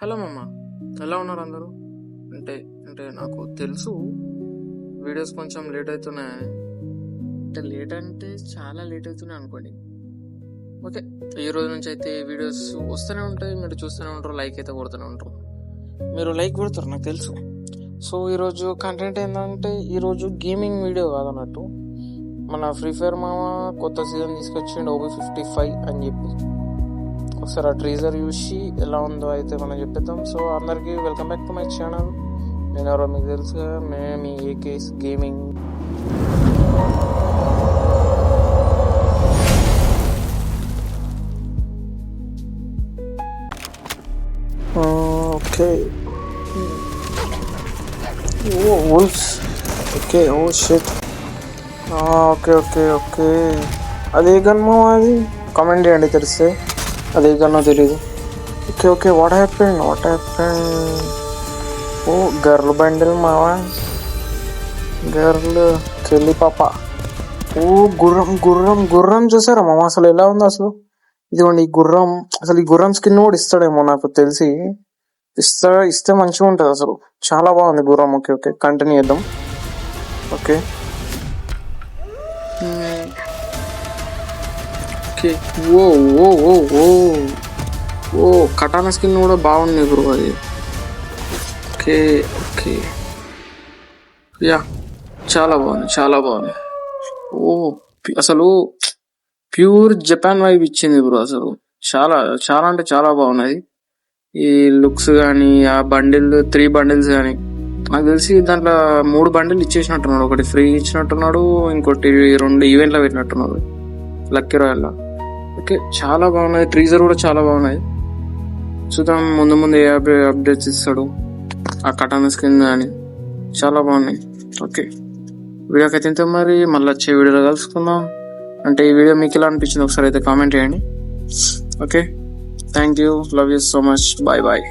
Hello మమ్మ, ఎలా ఉన్నారు అందరూ? అంటే అంటే నాకు తెలుసు వీడియోస్ కొంచెం లేట్ అవుతున్నాయి. అంటే లేట్ అంటే చాలా లేట్ అవుతున్నాయి అనుకోండి. ఓకే, ఈ రోజు నుంచి అయితే వీడియోస్ వస్తూనే ఉంటాయి, మీరు చూస్తూనే ఉంటారు, లైక్ అయితే కొడుతూనే ఉంటారు. మీరు లైక్ కొడతారు నాకు తెలుసు. సో ఈరోజు కంటెంట్ ఏంటంటే, ఈరోజు గేమింగ్ వీడియో కాదన్నట్టు, మన ఫ్రీ ఫైర్ మామ కొత్త సీజన్ తీసుకొచ్చిండు OB55 అని చెప్పి. ఒకసారి ఆ ట్రీజర్ చూసి ఎలా ఉందో అయితే మనం చెప్పేద్దాం. సో అందరికీ welcome back to my channel. నేను ఎవరో మీకు తెలుసు, నేను మీ ఏకేస్ gaming. Okay, oh wolves, okay, oh shit, okay okay okay. అదే గన్మో, అది కామెంట్ చేయండి తెలిస్తే. అదే గన్నో తెలీదు. Okay okay, what happened. Oh girl bundle మావా, గర్ల్ కెళ్ళి పాప. ఓ గుర్రం గుర్రం గుర్రం చూసారా మామ, అసలు ఎలా ఉంది అసలు. ఇదిగోండి ఈ గుర్రం, అసలు ఈ గుర్రం స్కిన్ కూడా ఇస్తాడేమో నాకు తెలిసి. ఇస్తే మంచిగా ఉంటుంది అసలు, చాలా బాగుంది గుర్రం. ఓకే ఓకే, కంటిన్యూ చేద్దాం. ఓకే ఓకే, ఓ ఓ ఓ ఓ ఓ కటానా స్కిన్ కూడా బాగుంది బ్రో అది. ఓకే ఓకే, యా, చాలా బాగుంది. ఓ అసలు ప్యూర్ జపాన్ వైబ్ ఇచ్చింది బ్రో అసలు. చాలా చాలా అంటే చాలా బాగున్నది. ఈ లుక్స్ కానీ, ఆ బండిల్ 3 బండిల్స్ కానీ, నాకు తెలిసి దాంట్లో 3 బండిల్ ఇచ్చేసినట్టున్నాడు. ఒకటి ఫ్రీ ఇచ్చినట్టున్నాడు, ఇంకోటి 2 ఈవెంట్లో పెట్టినట్టున్నాడు లక్కీ రాయల్లో. ఓకే, చాలా బాగున్నది. ట్రీజర్ కూడా చాలా బాగున్నది. చూద్దాం ముందు ఏ అప్డేట్స్ ఇస్తాడు ఆ కటానా స్కిన్ అని. చాలా బాగున్నాయి. ఓకే, వీడియోకి అయితే మరి మళ్ళీ వచ్చే వీడియోలో కలుసుకుందాం. అంటే ఈ వీడియో మీకు ఎలా అనిపించింది ఒకసారి అయితే కామెంట్ చేయండి. Okay, thank you, love you so much, bye bye.